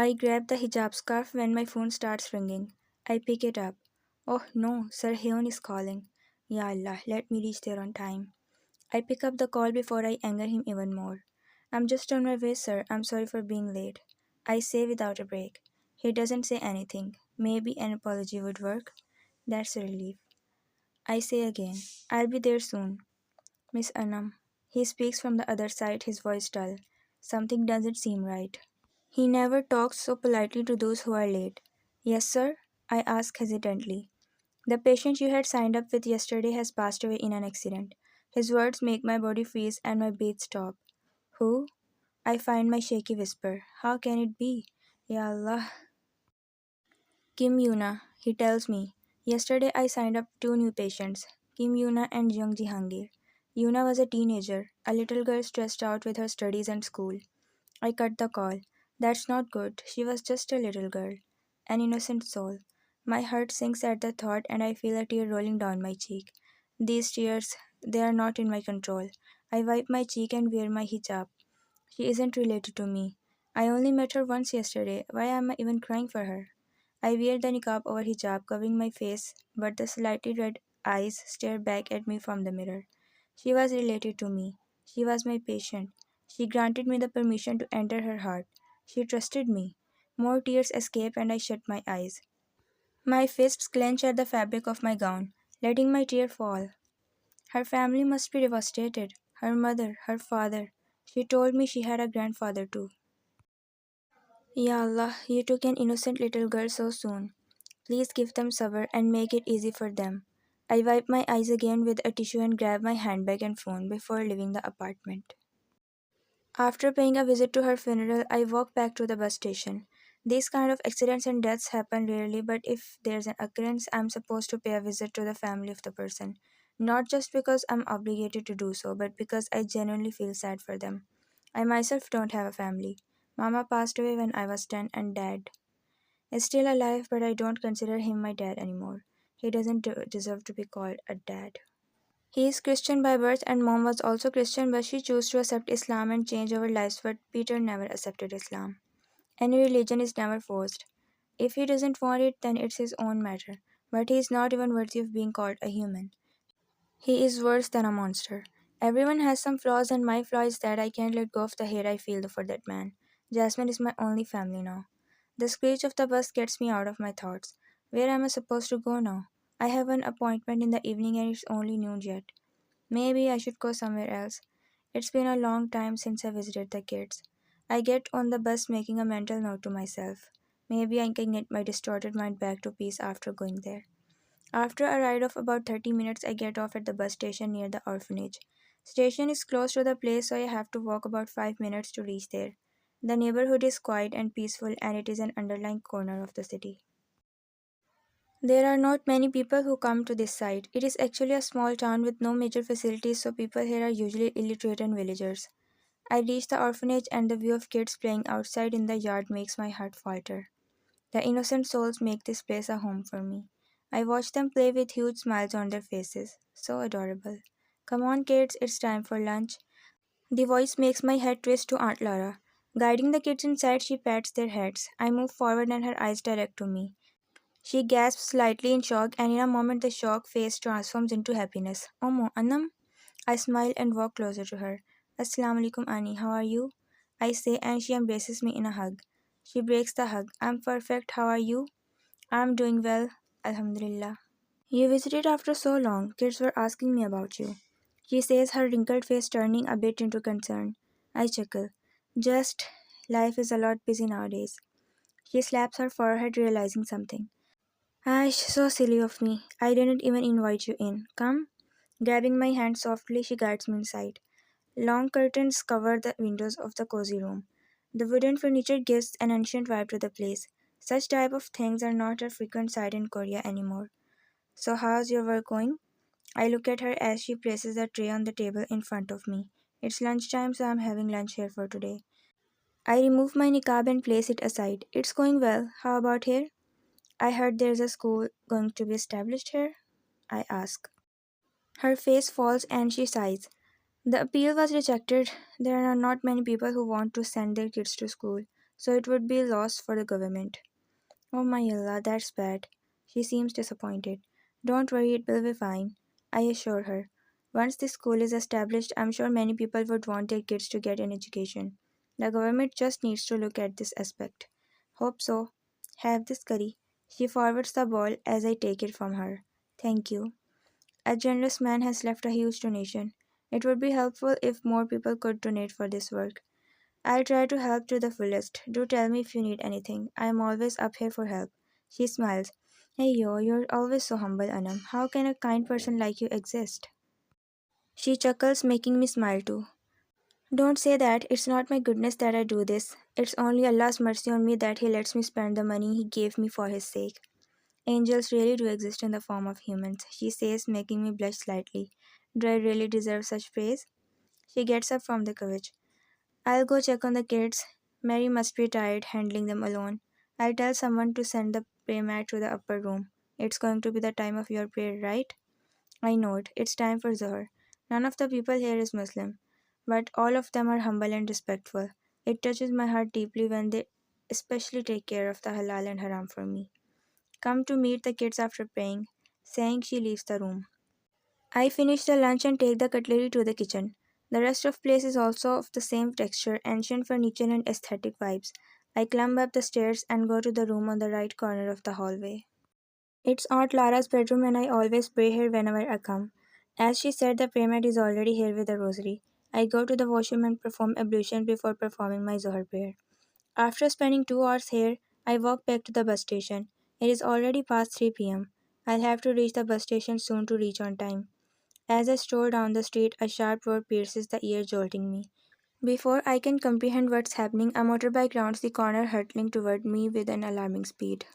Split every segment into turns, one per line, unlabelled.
I grab the hijab scarf when my phone starts ringing. I pick it up. Oh no, Sir Hyun is calling. Ya Allah, let me reach there on time. I pick up the call before I anger him even more. I'm just on my way, sir. I'm sorry for being late. I say without a break. He doesn't say anything. Maybe an apology would work. That's a relief. I say again, I'll be there soon. Miss Anam. He speaks from the other side, his voice dull. Something doesn't seem right. He never talks so politely to those who are late. Yes, sir? I ask hesitantly. The patient you had signed up with yesterday has passed away in an accident. His words make my body freeze and my breath stop. Who? I find my shaky whisper. How can it be? Ya Allah. Kim Yuna, he tells me. Yesterday I signed up two new patients, Kim Yuna and young Jihangir. Yuna was a teenager, a little girl stressed out with her studies and school. I cut the call. That's not good. She was just a little girl. An innocent soul. My heart sinks at the thought and I feel a tear rolling down my cheek. These tears, they are not in my control. I wipe my cheek and wear my hijab. She isn't related to me. I only met her once yesterday. Why am I even crying for her? I wear the niqab over hijab covering my face, but the slightly red eyes stare back at me from the mirror. She was related to me. She was my patient. She granted me the permission to enter her heart. She trusted me. More tears escape and I shut my eyes. My fists clench at the fabric of my gown, letting my tear fall. Her family must be devastated. Her mother, her father. She told me she had a grandfather too. Ya Allah, you took an innocent little girl so soon. Please give them sabr and make it easy for them. I wipe my eyes again with a tissue and grab my handbag and phone before leaving the apartment. After paying a visit to her funeral, I walk back to the bus station. These kind of accidents and deaths happen rarely, but if there's an occurrence, I'm supposed to pay a visit to the family of the person. Not just because I'm obligated to do so, but because I genuinely feel sad for them. I myself don't have a family. Mama passed away when I was 10 and dad is still alive, but I don't consider him my dad anymore. He doesn't deserve to be called a dad. He is Christian by birth, and mom was also Christian, but she chose to accept Islam and change our lives. But Peter never accepted Islam. Any religion is never forced. If he doesn't want it, then it's his own matter. But he is not even worthy of being called a human. He is worse than a monster. Everyone has some flaws, and my flaw is that I can't let go of the hate I feel for that man. Jasmine is my only family now. The screech of the bus gets me out of my thoughts. Where am I supposed to go now? I have an appointment in the evening and it's only noon yet. Maybe I should go somewhere else. It's been a long time since I visited the kids. I get on the bus making a mental note to myself. Maybe I can get my distorted mind back to peace after going there. After a ride of about 30 minutes, I get off at the bus station near the orphanage. Station is close to the place, so I have to walk about 5 minutes to reach there. The neighborhood is quiet and peaceful, and it is an underlying corner of the city. There are not many people who come to this site. It is actually a small town with no major facilities, so people here are usually illiterate and villagers. I reach the orphanage, and the view of kids playing outside in the yard makes my heart falter. The innocent souls make this place a home for me. I watch them play with huge smiles on their faces. So adorable. Come on, kids, it's time for lunch. The voice makes my head twist to Aunt Laura. Guiding the kids inside, she pats their heads. I move forward and her eyes direct to me. She gasps slightly in shock, and in a moment the shock face transforms into happiness. Omo, Anam? I smile and walk closer to her. Assalamu alaikum, Ani, how are you? I say, and she embraces me in a hug. She breaks the hug. I'm perfect, how are you? I'm doing well, Alhamdulillah. You visited after so long. Kids were asking me about you. She says, her wrinkled face turning a bit into concern. I chuckle. Just, life is a lot busy nowadays. She slaps her forehead, realizing something. Ash, so silly of me. I didn't even invite you in. Come. Grabbing my hand softly, she guides me inside. Long curtains cover the windows of the cozy room. The wooden furniture gives an ancient vibe to the place. Such type of things are not a frequent sight in Korea anymore. So how's your work going? I look at her as she places the tray on the table in front of me. It's lunchtime, so I'm having lunch here for today. I remove my niqab and place it aside. It's going well. How about here? I heard there's a school going to be established here. I ask. Her face falls and she sighs. The appeal was rejected. There are not many people who want to send their kids to school, so it would be a loss for the government. Oh my Allah, that's bad. She seems disappointed. Don't worry, it will be fine, I assure her. Once the school is established, I'm sure many people would want their kids to get an education. The government just needs to look at this aspect. Hope so. Have this curry. She forwards the ball as I take it from her. Thank you. A generous man has left a huge donation. It would be helpful if more people could donate for this work. I'll try to help to the fullest. Do tell me if you need anything. I am always up here for help. She smiles. Hey yo, you're always so humble, Anam. How can a kind person like you exist? She chuckles, making me smile too. Don't say that. It's not my goodness that I do this. It's only Allah's mercy on me that He lets me spend the money He gave me for His sake. Angels really do exist in the form of humans, she says, making me blush slightly. Do I really deserve such praise? She gets up from the couch. I'll go check on the kids. Mary must be tired handling them alone. I'll tell someone to send the prayer mat to the upper room. It's going to be the time of your prayer, right? I nod. It's time for Zohar. None of the people here is Muslim, but all of them are humble and respectful. It touches my heart deeply when they especially take care of the halal and haram for me. Come to meet the kids after praying, saying she leaves the room. I finish the lunch and take the cutlery to the kitchen. The rest of place is also of the same texture, ancient furniture and aesthetic vibes. I climb up the stairs and go to the room on the right corner of the hallway. It's Aunt Lara's bedroom and I always pray here whenever I come. As she said, the prayer mat is already here with the rosary. I go to the washroom and perform ablution before performing my Zohar prayer. After spending 2 hours here, I walk back to the bus station. It is already past 3 p.m. I'll have to reach the bus station soon to reach on time. As I stroll down the street, a sharp roar pierces the ear, jolting me. Before I can comprehend what's happening, a motorbike rounds the corner, hurtling toward me with an alarming speed.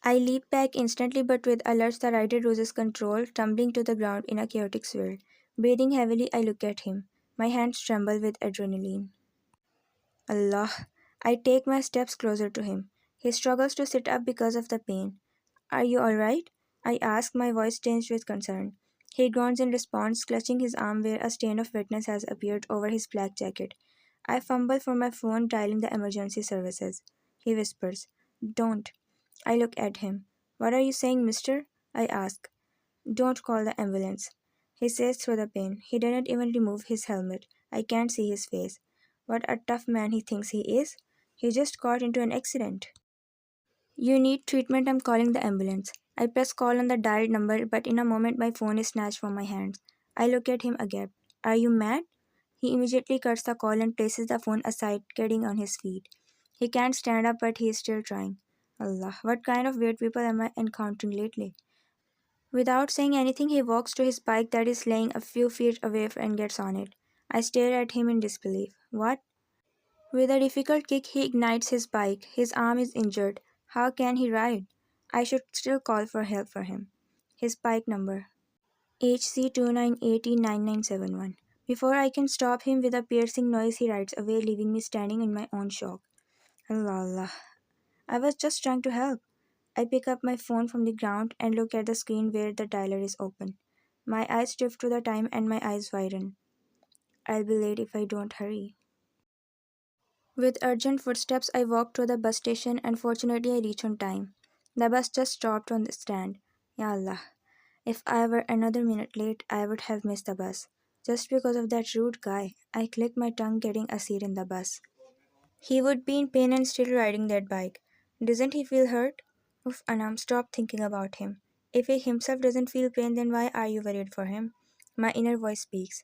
I leap back instantly, but with alerts the rider loses control, tumbling to the ground in a chaotic swirl. Breathing heavily, I look at him. My hands tremble with adrenaline. Allah! I take my steps closer to him. He struggles to sit up because of the pain. Are you alright? I ask, my voice tinged with concern. He groans in response, clutching his arm where a stain of wetness has appeared over his black jacket. I fumble for my phone, dialing the emergency services. He whispers, Don't. I look at him. What are you saying, mister? I ask. Don't call the ambulance. He says through the pain. He didn't even remove his helmet. I can't see his face. What a tough man he thinks he is. He just got into an accident. You need treatment, I'm calling the ambulance. I press call on the dialed number, but in a moment my phone is snatched from my hands. I look at him again. Are you mad? He immediately cuts the call and places the phone aside, getting on his feet. He can't stand up, but he is still trying. Allah, what kind of weird people am I encountering lately? Without saying anything, he walks to his bike that is laying a few feet away and gets on it. I stare at him in disbelief. What? With a difficult kick, he ignites his bike. His arm is injured. How can he ride? I should still call for help for him. His bike number HC29809971. Before I can stop him with a piercing noise, he rides away, leaving me standing in my own shock. Allah Allah. I was just trying to help. I pick up my phone from the ground and look at the screen where the dialer is open. My eyes drift to the time and my eyes widen. I'll be late if I don't hurry. With urgent footsteps, I walk to the bus station and fortunately I reach on time. The bus just stopped on the stand. Ya Allah. If I were another minute late, I would have missed the bus. Just because of that rude guy, I click my tongue getting a seat in the bus. He would be in pain and still riding that bike. Doesn't he feel hurt? Oof, Anam, stop thinking about him. If he himself doesn't feel pain, then why are you worried for him? My inner voice speaks.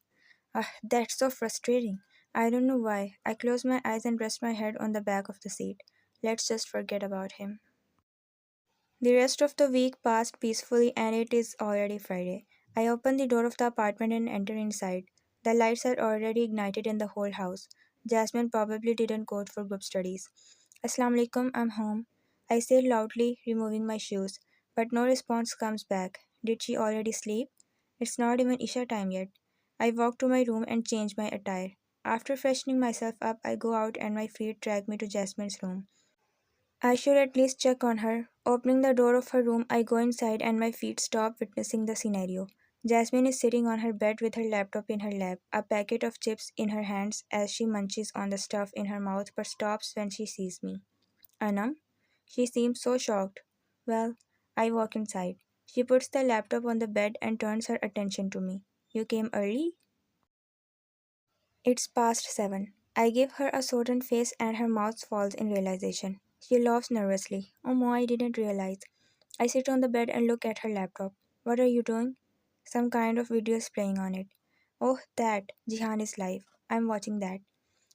Ah, that's so frustrating. I don't know why. I close my eyes and rest my head on the back of the seat. Let's just forget about him. The rest of the week passed peacefully and it is already Friday. I open the door of the apartment and enter inside. The lights are already ignited in the whole house. Jasmine probably didn't go for group studies. Assalamu alaikum, I'm home. I say loudly, removing my shoes, but no response comes back. Did she already sleep? It's not even Isha time yet. I walk to my room and change my attire. After freshening myself up, I go out and my feet drag me to Jasmine's room. I should at least check on her. Opening the door of her room, I go inside and my feet stop witnessing the scenario. Jasmine is sitting on her bed with her laptop in her lap, a packet of chips in her hands as she munches on the stuff in her mouth but stops when she sees me. Anam? She seems so shocked. Well, I walk inside. She puts the laptop on the bed and turns her attention to me. You came early? It's past 7. I give her a sodden face and her mouth falls in realization. She laughs nervously. Oh, Ma, I didn't realize. I sit on the bed and look at her laptop. What are you doing? Some kind of video is playing on it. Oh, that. Jihan is live. I'm watching that.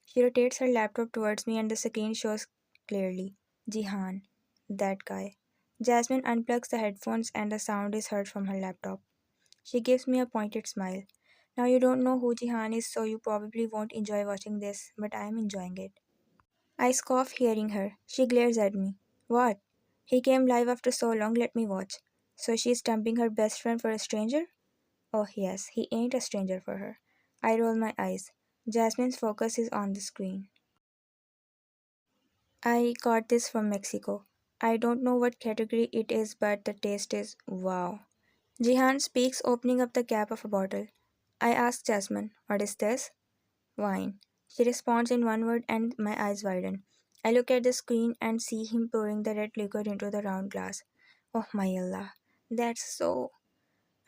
She rotates her laptop towards me and the screen shows clearly. Jihan. That guy. Jasmine unplugs the headphones and the sound is heard from her laptop. She gives me a pointed smile. Now you don't know who Jihan is, so you probably won't enjoy watching this, but I am enjoying it. I scoff hearing her. She glares at me. What? He came live after so long, let me watch. So she's dumping her best friend for a stranger? Oh, yes, he ain't a stranger for her. I roll my eyes. Jasmine's focus is on the screen. I got this from Mexico. I don't know what category it is, but the taste is wow. Jihan speaks, opening up the cap of a bottle. I ask Jasmine, what is this? Wine. She responds in one word, and my eyes widen. I look at the screen and see him pouring the red liquor into the round glass. Oh my Allah, that's so.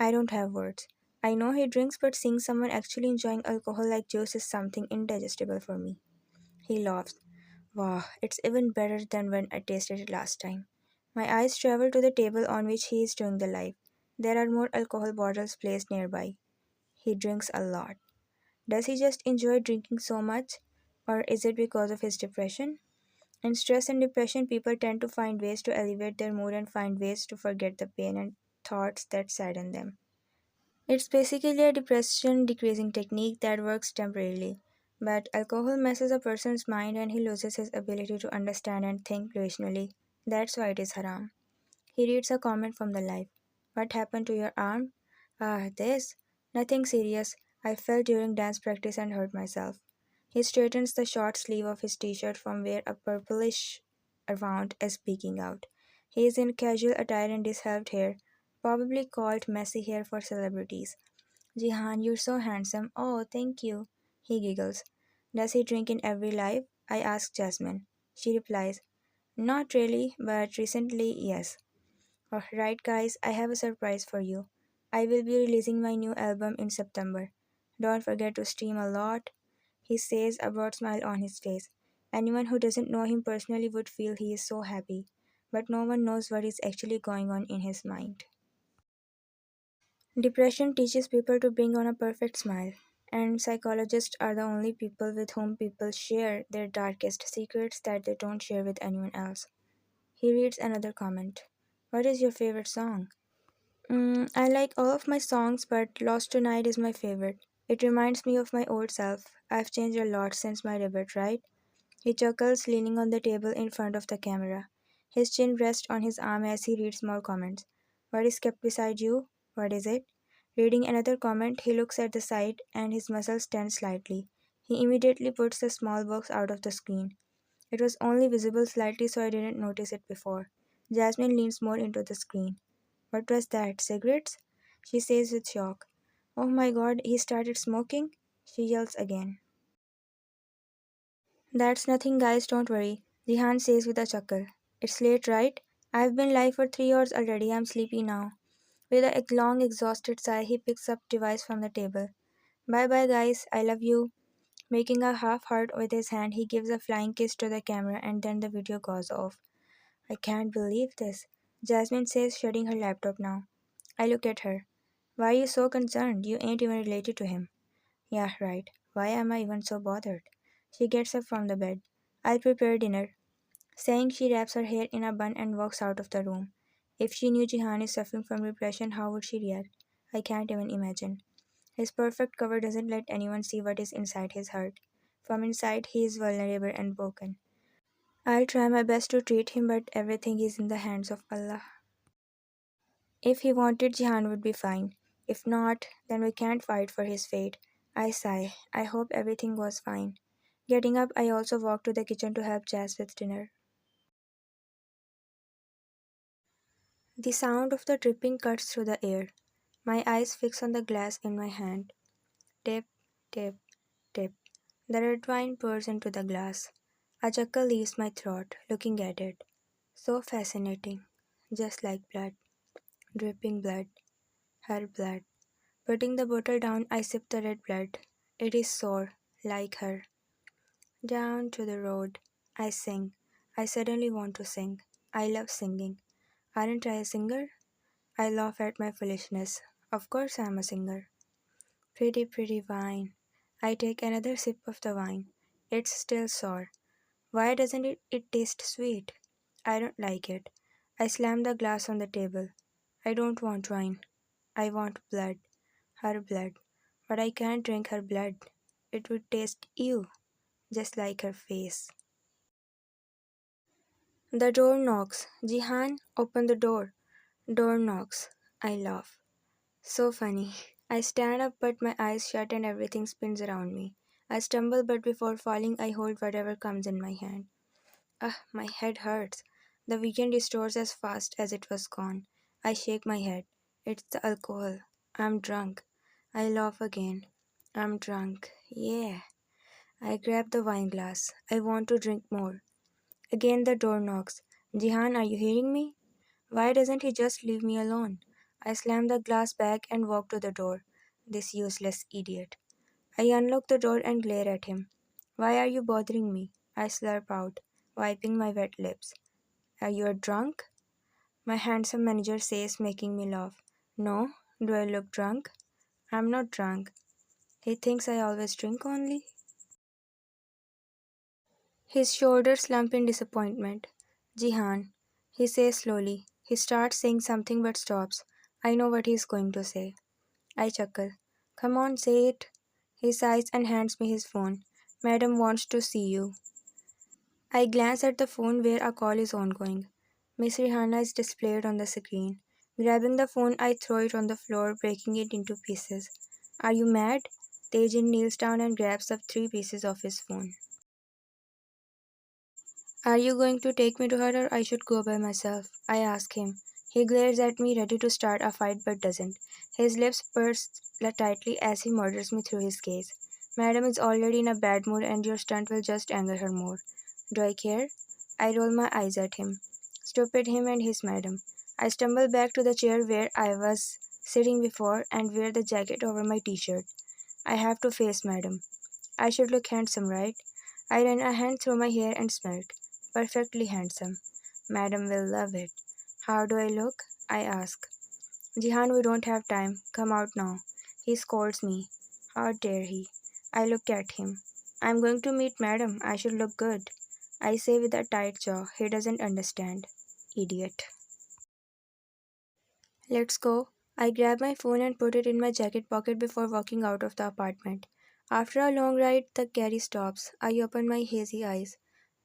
I don't have words. I know he drinks, but seeing someone actually enjoying alcohol like juice is something indigestible for me. He laughs. Wow, it's even better than when I tasted it last time. My eyes travel to the table on which he is doing the live. There are more alcohol bottles placed nearby. He drinks a lot. Does he just enjoy drinking so much? Or is it because of his depression? In stress and depression, people tend to find ways to elevate their mood and find ways to forget the pain and thoughts that sadden them. It's basically a depression decreasing technique that works temporarily. But alcohol messes a person's mind and he loses his ability to understand and think rationally. That's why it is haram. He reads a comment from the live. What happened to your arm? Ah, this? Nothing serious. I fell during dance practice and hurt myself. He straightens the short sleeve of his t-shirt from where a purplish round is peeking out. He is in casual attire and disheveled hair, probably called messy hair for celebrities. Jihan, you're so handsome. Oh, thank you. He giggles. Does he drink in every live? I ask Jasmine. She replies, not really, but recently, yes. Alright, guys, I have a surprise for you. I will be releasing my new album in September. Don't forget to stream a lot. He says, a broad smile on his face. Anyone who doesn't know him personally would feel he is so happy, but no one knows what is actually going on in his mind. Depression teaches people to bring on a perfect smile, and psychologists are the only people with whom people share their darkest secrets that they don't share with anyone else. He reads another comment. What is your favorite song? I like all of my songs, but Lost Tonight is my favorite. It reminds me of my old self. I've changed a lot since my debut, right? He chuckles, leaning on the table in front of the camera. His chin rests on his arm as he reads more comments. What is kept beside you? What is it? Reading another comment, he looks at the side and his muscles tense slightly. He immediately puts the small box out of the screen. It was only visible slightly, so I didn't notice it before. Jasmine leans more into the screen. What was that? Cigarettes? She says with shock. Oh my god, he started smoking? She yells again. That's nothing, guys, don't worry. Jihan says with a chuckle. It's late, right? I've been live for 3 hours already. I'm sleepy now. With a long, exhausted sigh, he picks up device from the table. Bye bye, guys. I love you. Making a half heart with his hand, he gives a flying kiss to the camera and then the video goes off. I can't believe this. Jasmine says, shutting her laptop now. I look at her. Why are you so concerned? You ain't even related to him. Yeah, right. Why am I even so bothered? She gets up from the bed. I'll prepare dinner. Saying she wraps her hair in a bun and walks out of the room. If she knew Jihan is suffering from depression, how would she react? I can't even imagine. His perfect cover doesn't let anyone see what is inside his heart. From inside, he is vulnerable and broken. I'll try my best to treat him, but everything is in the hands of Allah. If he wanted, Jihan would be fine. If not, then we can't fight for his fate. I sigh. I hope everything was fine. Getting up, I also walk to the kitchen to help Jazz with dinner. The sound of the dripping cuts through the air. My eyes fix on the glass in my hand. Tip, tip, tip. The red wine pours into the glass. A chuckle leaves my throat looking at it. So fascinating. Just like blood. Dripping blood. Her blood. Putting the bottle down, I sip the red blood. It is sour, like her. Down to the road. I sing. I suddenly want to sing. I love singing. Aren't I a singer? I laugh at my foolishness. Of course I am a singer. Pretty, pretty wine. I take another sip of the wine. It's still sour. Why doesn't it taste sweet? I don't like it. I slam the glass on the table. I don't want wine. I want blood. Her blood. But I can't drink her blood. It would taste ew, just like her face. The door knocks. Jihan, open the door. Door knocks. I laugh. So funny. I stand up, but my eyes shut and everything spins around me. I stumble, but before falling, I hold whatever comes in my hand. Ah, my head hurts. The weekend restores as fast as it was gone. I shake my head. It's the alcohol. I'm drunk. I laugh again. I'm drunk. Yeah. I grab the wine glass. I want to drink more. Again the door knocks. Jihan, are you hearing me? Why doesn't he just leave me alone? I slam the glass back and walk to the door. This useless idiot. I unlock the door and glare at him. Why are you bothering me? I slurp out, wiping my wet lips. Are you drunk? My handsome manager says, making me laugh. No, do I look drunk? I'm not drunk. He thinks I always drink only. His shoulders slump in disappointment. Jihan, he says slowly. He starts saying something but stops. I know what he's going to say. I chuckle. Come on, say it. He sighs and hands me his phone. Madam wants to see you. I glance at the phone where a call is ongoing. Miss Rihanna is displayed on the screen. Grabbing the phone, I throw it on the floor, breaking it into pieces. Are you mad? Tejin kneels down and grabs up 3 pieces of his phone. Are you going to take me to her or I should go by myself? I ask him. He glares at me, ready to start a fight but doesn't. His lips purse tightly as he murders me through his gaze. Madam is already in a bad mood and your stunt will just anger her more. Do I care? I roll my eyes at him. Stupid him and his madam. I stumble back to the chair where I was sitting before and wear the jacket over my t-shirt. I have to face madam. I should look handsome, right? I run a hand through my hair and smirk. Perfectly handsome. Madam will love it. How do I look? I ask. Jihan, we don't have time. Come out now. He scolds me. How dare he? I look at him. I'm going to meet Madam. I should look good. I say with a tight jaw. He doesn't understand. Idiot. Let's go. I grab my phone and put it in my jacket pocket before walking out of the apartment. After a long ride, the carry stops. I open my hazy eyes.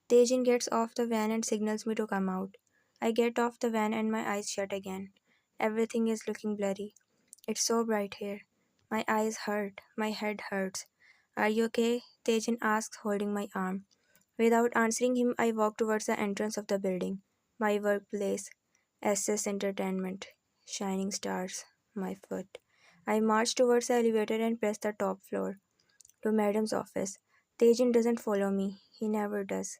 Tejin gets off the van and signals me to come out. I get off the van and my eyes shut again. Everything is looking blurry. It's so bright here. My eyes hurt. My head hurts. Are you okay? Tejin asks, holding my arm. Without answering him, I walk towards the entrance of the building. My workplace. SS Entertainment. Shining stars. My foot. I march towards the elevator and press the top floor. To Madam's office. Tejin doesn't follow me. He never does.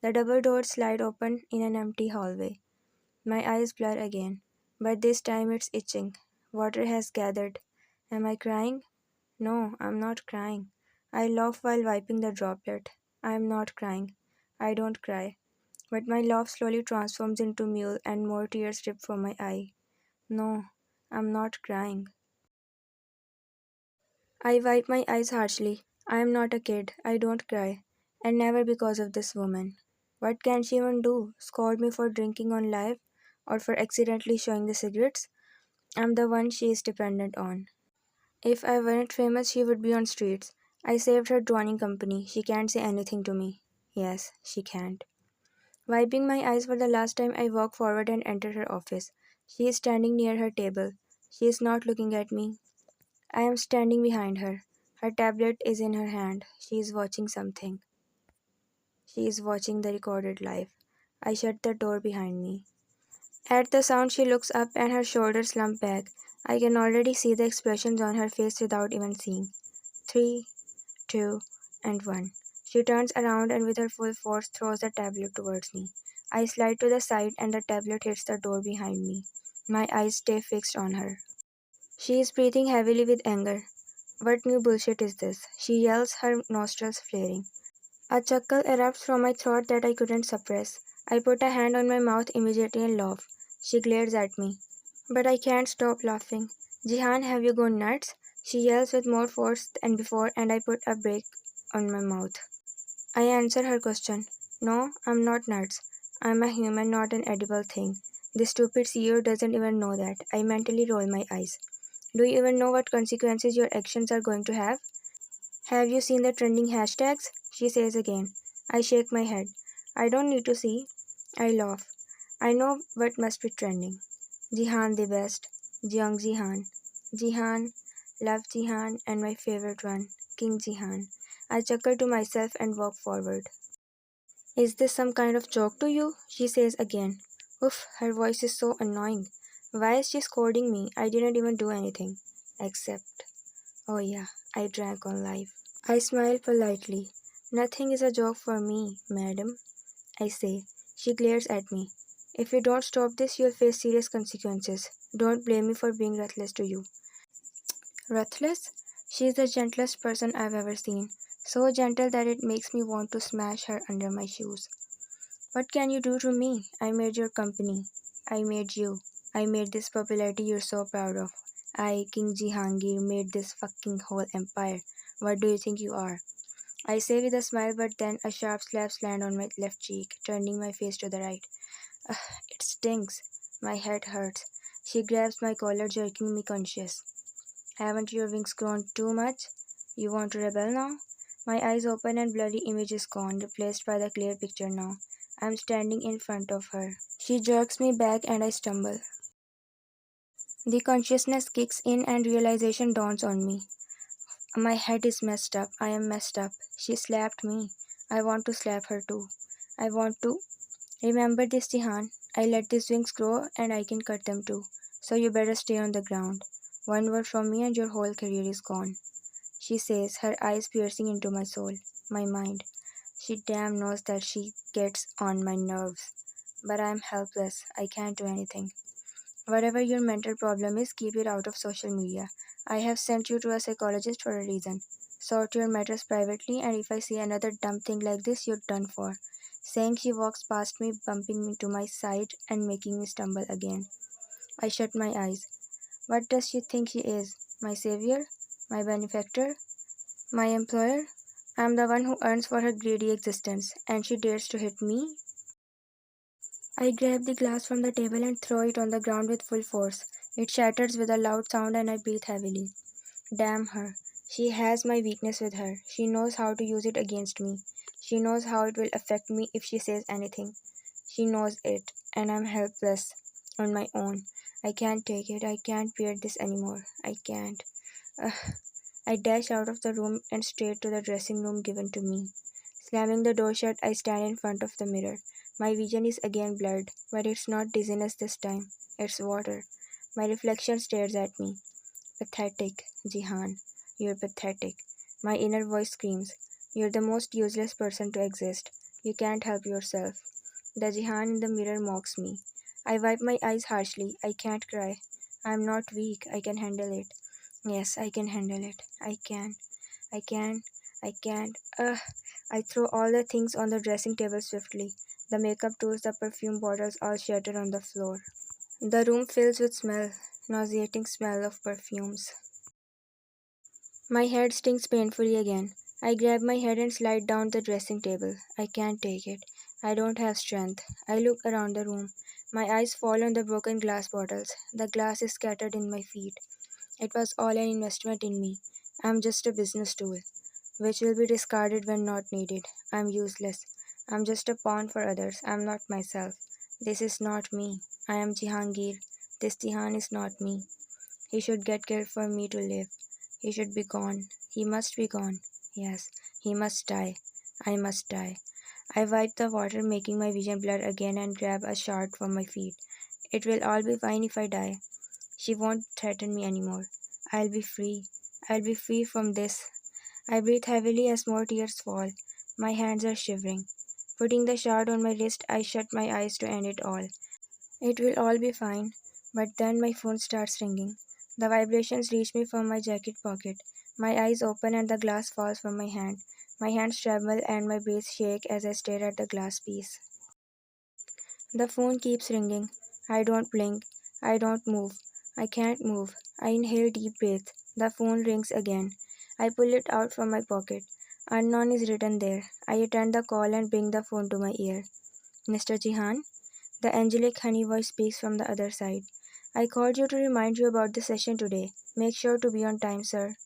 The double doors slide open in an empty hallway. My eyes blur again, but this time it's itching. Water has gathered. Am I crying? No, I'm not crying. I laugh while wiping the droplet. I am not crying. I don't cry. But my laugh slowly transforms into mewl and more tears drip from my eye. No, I'm not crying. I wipe my eyes harshly. I am not a kid. I don't cry. And never because of this woman. What can she even do? Scold me for drinking on live? Or for accidentally showing the cigarettes? I'm the one she is dependent on. If I weren't famous, she would be on streets. I saved her drowning company. She can't say anything to me. Yes, she can't. Wiping my eyes for the last time, I walk forward and enter her office. She is standing near her table. She is not looking at me. I am standing behind her. Her tablet is in her hand. She is watching something. She is watching the recorded live. I shut the door behind me. At the sound, she looks up and her shoulders slump back. I can already see the expressions on her face without even seeing. 3, 2, and 1. She turns around and with her full force throws the tablet towards me. I slide to the side and the tablet hits the door behind me. My eyes stay fixed on her. She is breathing heavily with anger. What new bullshit is this? She yells, her nostrils flaring. A chuckle erupts from my throat that I couldn't suppress. I put a hand on my mouth immediately and laugh. She glares at me. But I can't stop laughing. Jihan, have you gone nuts? She yells with more force than before and I put a brake on my mouth. I answer her question. No, I'm not nuts. I'm a human, not an edible thing. This stupid CEO doesn't even know that. I mentally roll my eyes. Do you even know what consequences your actions are going to have? Have you seen the trending hashtags? She says again. I shake my head. I don't need to see. I laugh. I know what must be trending. Jihan the best. Young Jihan. Jihan. Love Jihan. And my favorite one. King Jihan. I chuckle to myself and walk forward. Is this some kind of joke to you? She says again. Oof, her voice is so annoying. Why is she scolding me? I didn't even do anything. Except, oh yeah, I drank on live. I smile politely. Nothing is a joke for me, madam, I say. She glares at me. If you don't stop this, you'll face serious consequences. Don't blame me for being ruthless to you. Ruthless? She is the gentlest person I've ever seen. So gentle that it makes me want to smash her under my shoes. What can you do to me? I made your company. I made you. I made this popularity you're so proud of. I, King Jihangir, made this fucking whole empire. What do you think you are? I say with a smile, but then a sharp slap lands on my left cheek, turning my face to the right. Ugh, it stings. My head hurts. She grabs my collar, jerking me conscious. Haven't your wings grown too much? You want to rebel now? My eyes open and blurry image is gone, replaced by the clear picture now. I'm standing in front of her. She jerks me back and I stumble. The consciousness kicks in and realization dawns on me. My head is messed up. I am messed up. She slapped me. I want to slap her too. I want to. Remember this, Jihan. I let these wings grow and I can cut them too. So you better stay on the ground. One word from me and your whole career is gone. She says, her eyes piercing into my soul, my mind. She damn knows that she gets on my nerves. But I am helpless. I can't do anything. Whatever your mental problem is, keep it out of social media. I have sent you to a psychologist for a reason. Sort your matters privately, and if I see another dumb thing like this, you're done for. Saying, she walks past me, bumping me to my side and making me stumble again. I shut my eyes. What does she think she is? My savior? My benefactor? My employer? I'm the one who earns for her greedy existence, and she dares to hit me? I grab the glass from the table and throw it on the ground with full force. It shatters with a loud sound and I breathe heavily. Damn her. She has my weakness with her. She knows how to use it against me. She knows how it will affect me if she says anything. She knows it, and I'm helpless on my own. I can't take it. I can't bear this anymore. I can't. Ugh. I dash out of the room and straight to the dressing room given to me. Slamming the door shut, I stand in front of the mirror. My vision is again blurred, but it's not dizziness this time. It's water. My reflection stares at me. Pathetic, Jihan. You're pathetic. My inner voice screams. You're the most useless person to exist. You can't help yourself. The Jihan in the mirror mocks me. I wipe my eyes harshly. I can't cry. I'm not weak. I can handle it. Yes, I can handle it. I can. I can. I can't. Ugh. I throw all the things on the dressing table swiftly. The makeup tools, the perfume bottles all shatter on the floor. The room fills with smell, nauseating smell of perfumes. My head stings painfully again. I grab my head and slide down the dressing table. I can't take it. I don't have strength. I look around the room. My eyes fall on the broken glass bottles. The glass is scattered in my feet. It was all an investment in me. I'm just a business tool, which will be discarded when not needed. I'm useless. I'm just a pawn for others. I'm not myself. This is not me. I am Jihangir. This Jihan is not me. He should get killed for me to live. He should be gone. He must be gone. Yes, he must die. I must die. I wipe the water, making my vision blur again, and grab a shard from my feet. It will all be fine if I die. She won't threaten me anymore. I'll be free. I'll be free from this. I breathe heavily as more tears fall. My hands are shivering. Putting the shard on my wrist, I shut my eyes to end it all. It will all be fine. But then my phone starts ringing. The vibrations reach me from my jacket pocket. My eyes open and the glass falls from my hand. My hands tremble and my breath shake as I stare at the glass piece. The phone keeps ringing. I don't blink. I don't move. I can't move. I inhale deep breath. The phone rings again. I pull it out from my pocket. Unknown is written there. I attend the call and bring the phone to my ear. Mr. Jihan? The angelic honey voice speaks from the other side. I called you to remind you about the session today. Make sure to be on time, sir.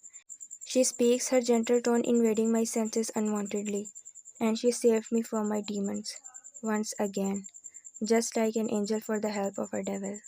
She speaks, her gentle tone invading my senses unwantedly. And she saved me from my demons. Once again. Just like an angel for the help of a devil.